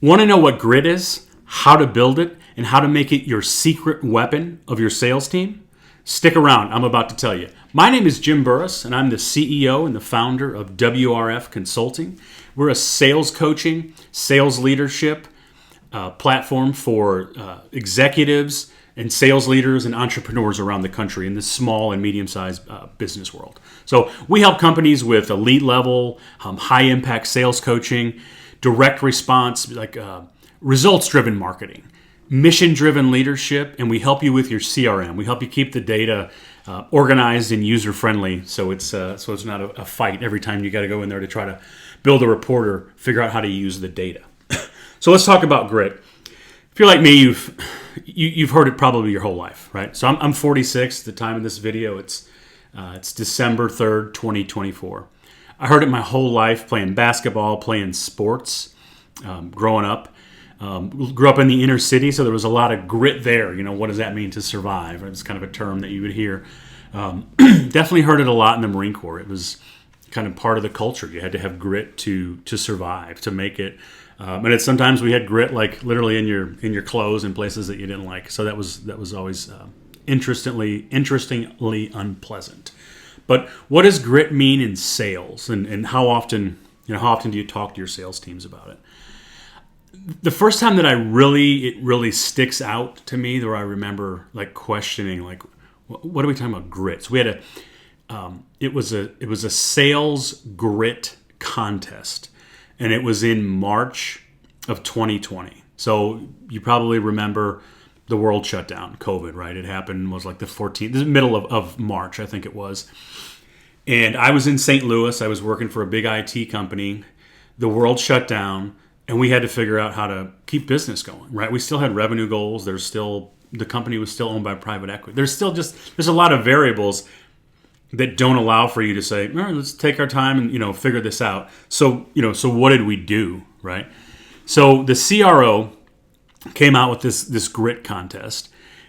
Want to know what grit is, how to build it, and how to make it your secret weapon of your sales team? Stick around, I'm about to tell you. My name is Jim Burris, and I'm the CEO and the founder of WRF Consulting. We're a sales coaching, sales leadership platform for executives and sales leaders and entrepreneurs around the country in the small and medium-sized business world. So we help companies with elite level, high-impact sales coaching, direct response, like results-driven marketing, mission-driven leadership, and we help you with your CRM. We help you keep the data organized and user-friendly, so it's not a fight every time you got to go in there to try to build a report or figure out how to use the data. So let's talk about grit. If you're like me, you've heard it probably your whole life, right? So I'm 46 at the time of this video. It's December 3rd, 2024. I heard it my whole life playing basketball, playing sports, growing up. Grew up in the inner city, so there was a lot of grit there. You know, what does that mean to survive? It's kind of a term that you would hear. Definitely heard it a lot in the Marine Corps. It was kind of part of the culture. You had to have grit to survive, to make it. And sometimes we had grit, like literally in your clothes and places that you didn't like. So that was always interestingly unpleasant. But what does grit mean in sales, and how often do you talk to your sales teams about it? The first time that it really sticks out to me, where I remember like questioning, like, what are we talking about grit? So we had it was a sales grit contest, and it was in March of 2020. So you probably remember the world shut down, COVID, right? It happened, was like the 14th, the middle of March, I think it was. And I was in St. Louis. I was working for a big IT company. The world shut down, and we had to figure out how to keep business going, right? We still had revenue goals. The company was still owned by private equity. There's a lot of variables that don't allow for you to say, all right, let's take our time and, figure this out. So what did we do, right? So the CRO came out with this grit contest,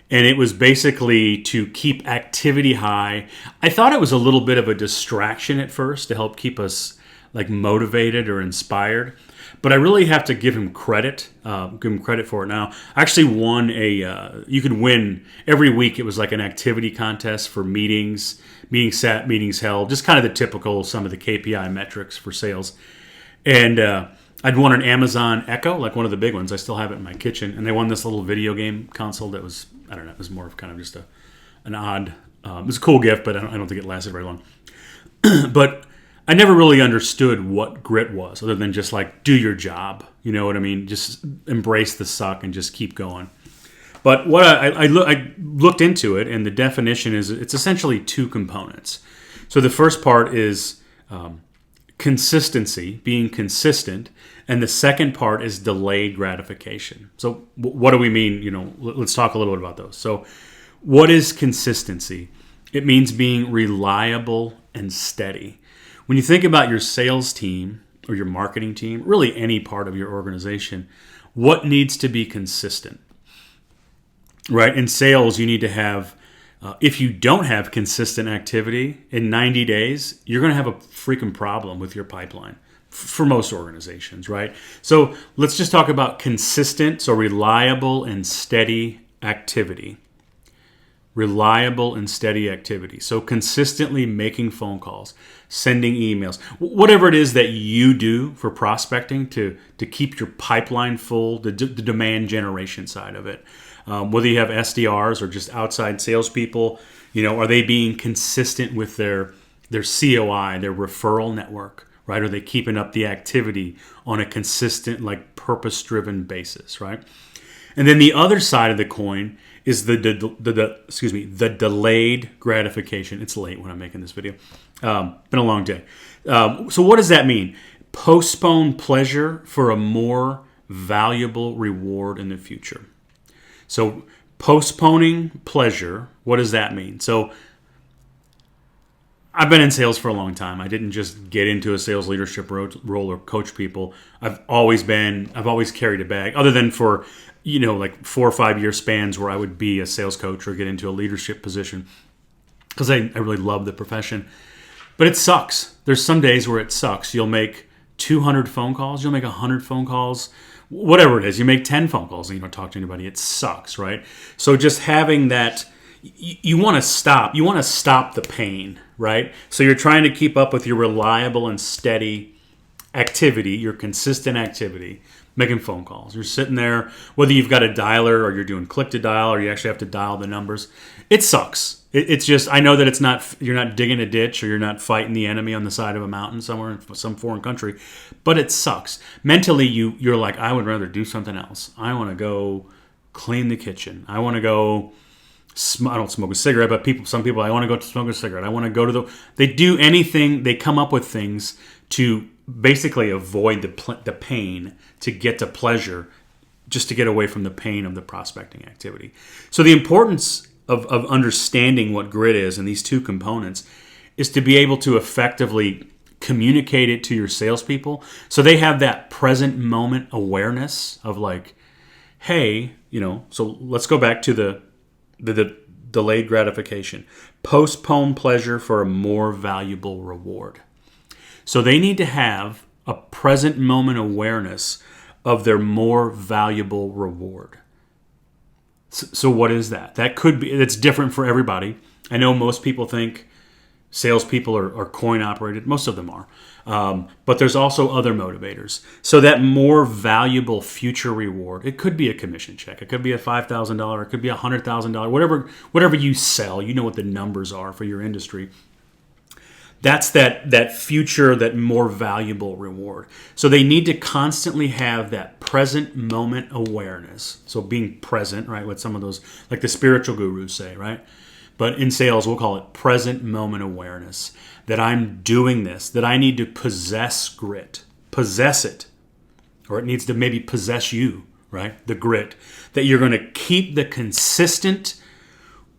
and it was basically to keep activity high. I thought it was a little bit of a distraction at first to help keep us like motivated or inspired. But I really have to give him credit. Give him credit for it now. I actually won you could win every week. It was like an activity contest for meetings set, meetings held, just kind of the typical, some of the KPI metrics for sales. And I'd won an Amazon Echo, like one of the big ones. I still have it in my kitchen. And they won this little video game console that was, I don't know, it was more of kind of just an odd, it was a cool gift, but I don't think it lasted very long. But I never really understood what grit was, other than just like, do your job. You know what I mean? Just embrace the suck and just keep going. But what I looked into it, and the definition is it's essentially two components. So the first part is consistency, being consistent, and the second part is delayed gratification. So what do we mean? Let's talk a little bit about those. So what is consistency? It means being reliable and steady. When you think about your sales team or your marketing team, really any part of your organization, what needs to be consistent? Right? In sales, you need to have, if you don't have consistent activity in 90 days, you're going to have a freaking problem with your pipeline for most organizations, right? So let's just talk about consistent, so reliable and steady activity. Reliable and steady activity. So consistently making phone calls, sending emails, whatever it is that you do for prospecting to keep your pipeline full, the demand generation side of it. Whether you have SDRs or just outside salespeople, are they being consistent with their COI, their referral network, right? Are they keeping up the activity on a consistent, like purpose-driven basis, right? And then the other side of the coin is the delayed gratification. It's late when I'm making this video. Been a long day. So what does that mean? Postpone pleasure for a more valuable reward in the future. So postponing pleasure, what does that mean? So I've been in sales for a long time. I didn't just get into a sales leadership role or coach people. I've always carried a bag, other than for, like 4 or 5 year spans where I would be a sales coach or get into a leadership position, because I really love the profession. But it sucks. There's some days where it sucks. You'll make 200 phone calls, you'll make 100 phone calls, whatever it is. You make 10 phone calls and you don't talk to anybody. It sucks, right? So just having that, you want to stop. You want to stop the pain, right? So you're trying to keep up with your reliable and steady activity, your consistent activity, making phone calls. You're sitting there, whether you've got a dialer or you're doing click to dial or you actually have to dial the numbers. It sucks. It's just, I know that it's not, you're not digging a ditch or you're not fighting the enemy on the side of a mountain somewhere in some foreign country, but it sucks. Mentally, you're like, I would rather do something else. I want to go clean the kitchen. I want to go, I don't smoke a cigarette, but some people, I want to go to smoke a cigarette. I want to go to they do anything, they come up with things to basically avoid the pain to get to pleasure, just to get away from the pain of the prospecting activity. So the importance of understanding what grit is and these two components is to be able to effectively communicate it to your salespeople so they have that present moment awareness of like, hey, so let's go back to the delayed gratification. Postpone pleasure for a more valuable reward. So they need to have a present moment awareness of their more valuable reward. So what is that? That could be, it's different for everybody. I know most people think salespeople are coin operated. Most of them are. But there's also other motivators. So that more valuable future reward, it could be a commission check. It could be a $5,000. It could be a $100,000. Whatever you sell, you know what the numbers are for your industry. That's that future, that more valuable reward. So they need to constantly have that present moment awareness. So being present, right, with some of those, like the spiritual gurus say, right? But in sales, we'll call it present moment awareness. That I'm doing this, that I need to possess grit. Possess it. Or it needs to maybe possess you, right? The grit. That you're going to keep the consistent,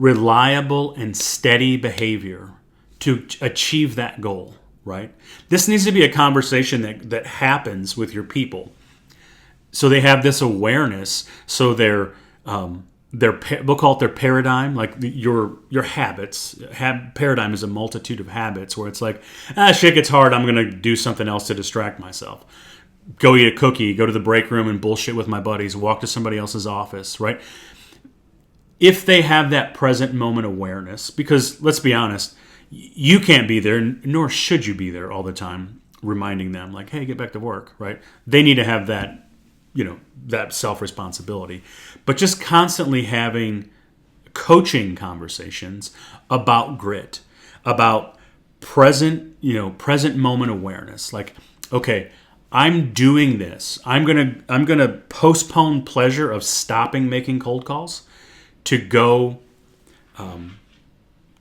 reliable, and steady behavior to achieve that goal, right? This needs to be a conversation that happens with your people. So they have this awareness, so we'll call it their paradigm, like your habits. Paradigm is a multitude of habits where it's like, shit gets hard, I'm going to do something else to distract myself. Go eat a cookie, go to the break room and bullshit with my buddies, walk to somebody else's office, right? If they have that present moment awareness, because let's be honest, you can't be there, nor should you be there all the time, reminding them like, hey, get back to work, right? They need to have that, that self-responsibility. But just constantly having coaching conversations about grit, about present moment awareness. Like, okay, I'm doing this. I'm gonna postpone pleasure of stopping making cold calls to go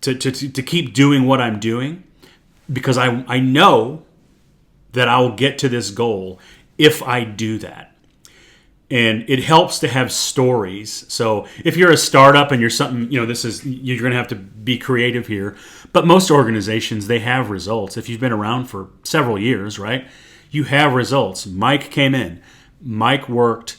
to keep doing what I'm doing, because I know that I'll get to this goal if I do that. And it helps to have stories. So if you're a startup and you're something, you're going to have to be creative here. But most organizations, they have results. If you've been around for several years, right? You have results. Mike came in. Mike worked,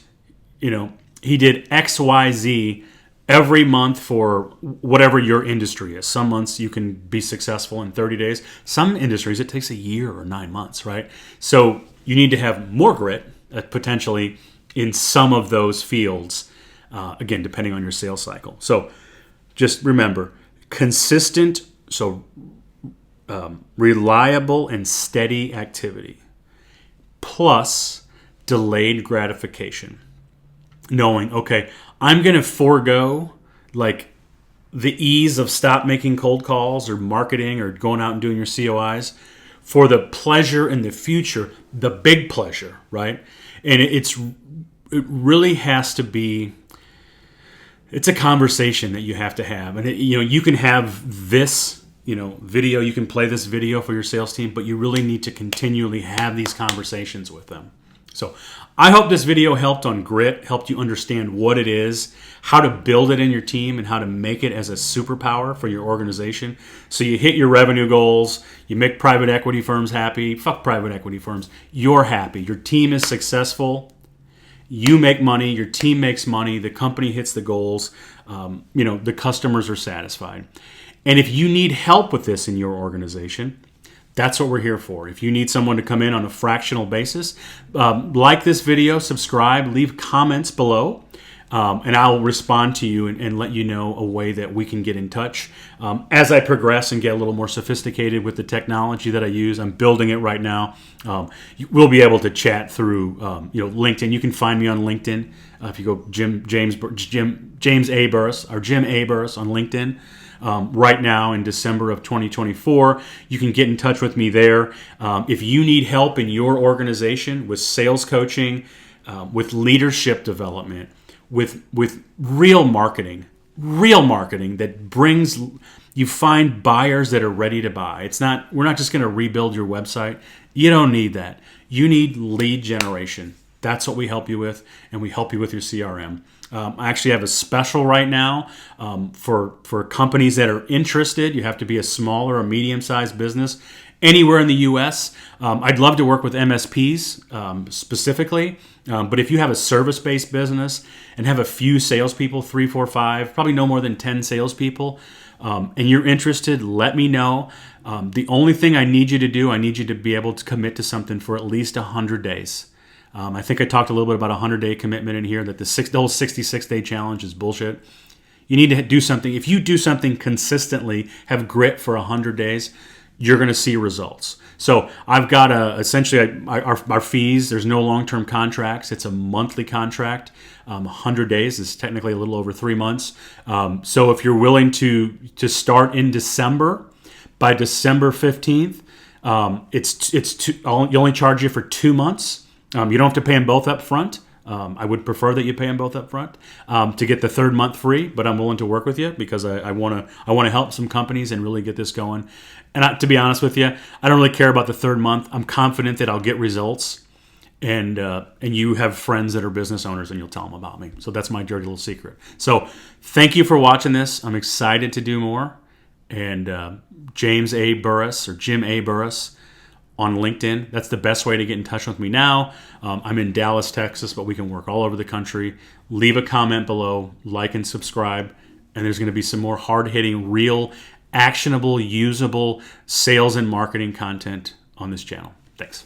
he did X, Y, Z every month for whatever your industry is. Some months you can be successful in 30 days. Some industries, it takes a year or 9 months, right? So you need to have more grit, potentially, in some of those fields, again, depending on your sales cycle. So just remember, consistent, reliable and steady activity, plus delayed gratification. Knowing, okay, I'm going to forego like the ease of stop making cold calls or marketing or going out and doing your COIs for the pleasure in the future, the big pleasure, right? And it really has to be, it's a conversation that you have to have. And you can have this, video, you can play this video for your sales team, but you really need to continually have these conversations with them. So I hope this video helped on grit, helped you understand what it is, how to build it in your team, and how to make it as a superpower for your organization. So you hit your revenue goals, you make private equity firms happy. Fuck private equity firms. You're happy. Your team is successful. You make money. Your team makes money. The company hits the goals. The customers are satisfied. And if you need help with this in your organization, That's what we're here for. If you need someone to come in on a fractional basis, like this video, subscribe, leave comments below, and I'll respond to you and let you know a way that we can get in touch. As I progress and get a little more sophisticated with the technology that I use, I'm building it right now. We'll be able to chat through LinkedIn. You can find me on LinkedIn if you go James A. Burris or Jim A. Burris on LinkedIn. Right now in December of 2024. You can get in touch with me there. If you need help in your organization with sales coaching, with leadership development, with real marketing that brings you find buyers that are ready to buy. We're not just going to rebuild your website. You don't need that. You need lead generation. That's what we help you with, and we help you with your CRM. I actually have a special right now for companies that are interested. You have to be a small or a medium-sized business anywhere in the U.S. I'd love to work with MSPs specifically, but if you have a service-based business and have a few salespeople, 3, 4, 5, probably no more than 10 salespeople, and you're interested, let me know. The only thing I need you to do, I need you to be able to commit to something for at least 100 days. I think I talked a little bit about a 100-day commitment in here, that the whole 66-day challenge is bullshit. You need to do something. If you do something consistently, have grit for 100 days, you're going to see results. So I've got essentially our fees. There's no long-term contracts. It's a monthly contract. 100 days is technically a little over 3 months. So if you're willing to start in December, by December 15th, you only charge you for 2 months. You don't have to pay them both up front. I would prefer that you pay them both up front to get the third month free, but I'm willing to work with you because I want to help some companies and really get this going. And to be honest with you, I don't really care about the third month. I'm confident that I'll get results, and you have friends that are business owners, and you'll tell them about me. So that's my dirty little secret. So thank you for watching this. I'm excited to do more. And James A. Burris or Jim A. Burris on LinkedIn. That's the best way to get in touch with me now. I'm in Dallas, Texas, but we can work all over the country. Leave a comment below, like and subscribe, and there's going to be some more hard-hitting, real, actionable, usable sales and marketing content on this channel. Thanks.